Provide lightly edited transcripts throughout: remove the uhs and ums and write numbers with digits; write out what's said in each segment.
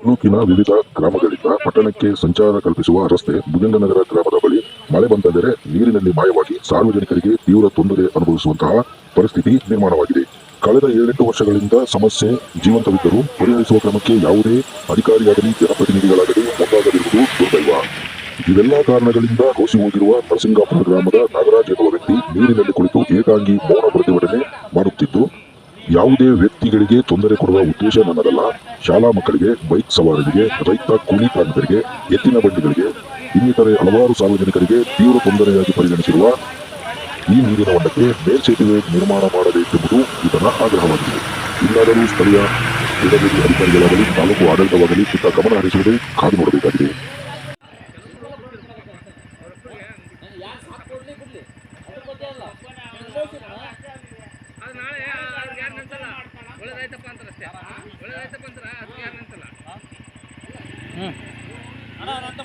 ತಾಲೂಕಿನ ವಿವಿಧ ಗ್ರಾಮಗಳಿಂದ ಪಟ್ಟಣಕ್ಕೆ ಸಂಚಾರ ಕಲ್ಪಿಸುವ ರಸ್ತೆ ಭುಜಂಗನಗರ ಗ್ರಾಮದ ಬಳಿ ಮಳೆ ಬಂತೆಂದರೆ ನೀರಿನಲ್ಲಿ ಮಾಯವಾಗಿ ಸಾರ್ವಜನಿಕರಿಗೆ ತೀವ್ರ ತೊಂದರೆ ಅನುಭವಿಸುವಂತಹ ಪರಿಸ್ಥಿತಿ ನಿರ್ಮಾಣವಾಗಿದೆ. ಕಳೆದ 7-8 ವರ್ಷಗಳಿಂದ ಸಮಸ್ಯೆ ಜೀವಂತವಿದ್ದರೂ ಪರಿಹರಿಸುವ ಕ್ರಮಕ್ಕೆ ಯಾವುದೇ ಅಧಿಕಾರಿಯಾಗಲಿ ಜನಪ್ರತಿನಿಧಿಗಳಾಗಲಿ ಮುಂದಾಗದಿರುವುದು ದುರ್ದೈವ. ಇವೆಲ್ಲ ಕಾರಣಗಳಿಂದ ರೋಸಿ ಹೋಗಿರುವ ನರಸಿಂಗಾಪುರ ಗ್ರಾಮದ ನಾಗರಾಜ್ ಎನ್ನುವ ವ್ಯಕ್ತಿ ನೀರಿನಲ್ಲಿ ಕುಳಿತು ಏಕಾಂಗಿ ಮೌನ ಪ್ರತಿಭಟನೆ ಮಾಡುತ್ತಿದ್ದು, ಯಾವುದೇ ವ್ಯಕ್ತಿಗಳಿಗೆ ತೊಂದರೆ ಕೊಡುವ ಉದ್ದೇಶ ನನ್ನದಲ್ಲ. ಶಾಲಾ ಮಕ್ಕಳಿಗೆ, ಬೈಕ್ ಸವಾರರಿಗೆ, ರೈತ ಕೂಲಿ ಕಾರ್ಮಿಕರಿಗೆ, ಎತ್ತಿನ ಬಂಡಿಗಳಿಗೆ, ಇನ್ನಿತರೆ ಹಲವಾರು ಸಾರ್ವಜನಿಕರಿಗೆ ತೀವ್ರ ತೊಂದರೆಯಾಗಿ ಪರಿಗಣಿಸಿರುವ ಈ ನೀರಿನ ಹೊಂಡಕ್ಕೆ ಮೇಲ್ಸೇತುವೆ ನಿರ್ಮಾಣ ಮಾಡಬೇಕೆಂಬುದು ಇದರ ಆಗ್ರಹವಾಗಿದೆ. ಇನ್ನಾದರೂ ಸ್ಥಳೀಯ ಅಧಿಕಾರಿಗಳಾಗಲಿ ತಾಲೂಕು ಆಡಳಿತವಾಗಲಿ ಇತ್ತ ಗಮನ ಹರಿಸುವುದೇ ಕಾದು ನೋಡಬೇಕಾಗಿದೆ.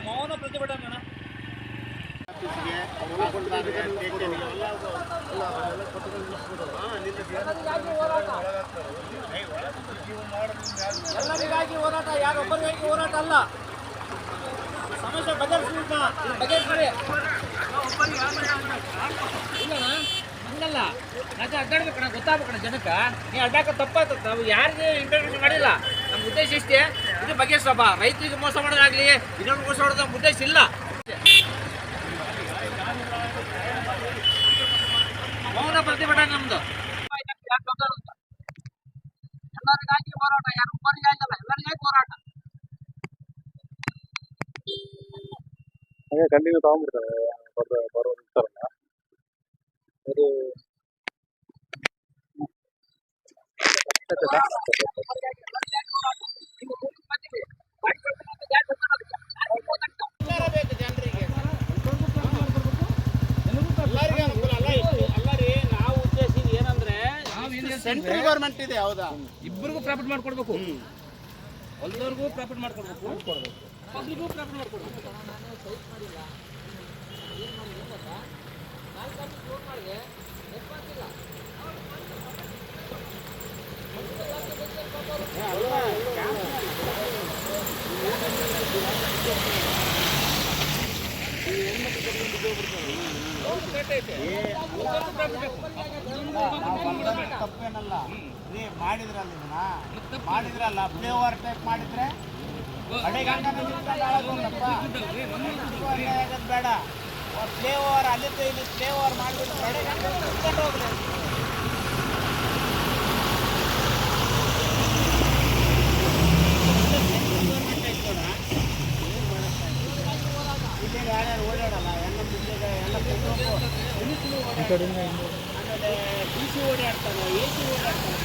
ಮೌನ ಪ್ರತಿಭಟನೆ ಎಲ್ಲರಿಗಾಗಿ ಹೋರಾಟ, ಯಾರೊಬ್ಬರಿಗಾಗಿ ಹೋರಾಟ ಅಲ್ಲ. ಸಮಸ್ಯೆ ಬಗೆಹರಿಸಿ ಇಲ್ಲಣ್ಣ, ಹಂಗಲ್ಲ. ರಾಜ ಅಡ್ಡಾಡ್ಬೇಕಣ್ಣ, ಗೊತ್ತಾಗ್ಬೇಕಣ್ಣ ಜನಕ್ಕೆ. ನೀವು ಅಡ್ಡಾಕ ತಪ್ಪಾಗ್ತದೆ. ನಾವು ಯಾರಿಗೆ ಇಂಟರ್ವ್ಯೂ ಮಾಡಿಲ್ಲ. ನಮ್ಮ ಉದ್ದೇಶ ಇಷ್ಟೇ, ಇದು ಬಗೆಹರಿಸೋಣ. ರೈತರಿಗೆ ಮೋಸ ಮಾಡೋದಾಗ್ಲಿ, ಇನ್ನೊಂದು ಮೋಸ ಮಾಡೋದು ನಮ್ಮ ಉದ್ದೇಶ ಇಲ್ಲ. ಮೌನ ಪ್ರತಿಭಟನೆ ನಮ್ದು. ಎಲ್ಲರಿಗಾಗಿ ಹೋರಾಟ, ಯಾರೊಬ್ಬರಿಗಾಗಿ ಅಲ್ಲ, ಎಲ್ಲರಿಗಾಗಿ ಹೋರಾಟ. ಕಂಟಿನ್ಯೂ ತಗೊಂಡ್ಬಿಡ್ತಾರೆ ಬರೋ ನಿಲ್ತಾರಲ್ಲ ಅದು ಸೆಂಟ್ರಲ್ ಗೌರ್ಮೆಂಟ್ ಇದೆ, ಹೌದಾ? ಇಬ್ಬರಿಗೂ ಪ್ರಾಫಿಟ್ ಮಾಡ್ಕೊಡ್ಬೇಕು. ಹೊಲದವ್ರಿಗೂ ಪ್ರಾಫಿಟ್ ಮಾಡ್ಕೊಡ್ಬೇಕು, ಪಬ್ಲಿಕ್ಗೂ ಪ್ರಾಫಿಟ್ ಮಾಡ್ಕೊಡ್ಬೇಕು. ತಪ್ಪೇನಲ್ಲ ಮಾಡಿದ್ರಲ್ಲ ಪ್ಲೇ ಓವರ್ ಟೈಪ್ ಮಾಡಿದ್ರೆ ಬೇಡ. ಪ್ಲೇ ಓವರ್ ಅಲ್ಲಿದ್ದು ಇಲ್ಲಿ ಪ್ಲೇ ಓವರ್ ಮಾಡಿಬಿಟ್ಟು ಹೋಗ್ಲಿ. ಯಾರ್ಯಾರು ಓಡಾಡಲ್ಲ, ಎಲ್ಲ ಆಮೇಲೆ ಡಿ ಸಿ ಓಡಾಡ್ತಾನೆ, ಎ ಸಿ ಓಡಾಡ್ತಾನೆ.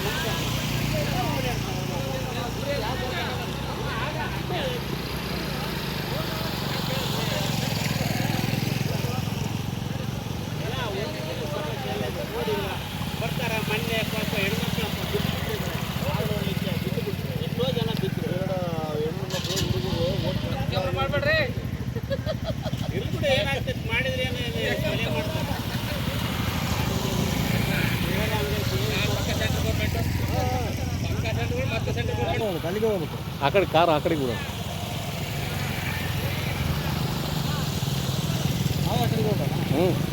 ಬರ್ತಾರೆ ಮೊನ್ನೆ ಹೆಣ್ಮಕ್ಳು ಎಷ್ಟೋ ಜನ ಬಿದ್ದರು. ಹೆಣ್ಮಕ್ಳು ಮಾಡ್ಬೇಡ್ರಿ, ಇರ್ಬಿಟ್ಟು ಏನಾಗ್ತೈತೆ ಮಾಡಿದ್ರೆ ಮನೆ ಮಾಡ್ತಾರೆ. ಅಲ್ಲಿಗೆ ಹೋಗ್ಬೇಕು, ಆ ಕಡೆ ಕಾರ್ ಆ ಕಡೆ ಕೂಡ ನಾವು ಆ ಕಡೆಗೆ ಹೋಗೋಣ.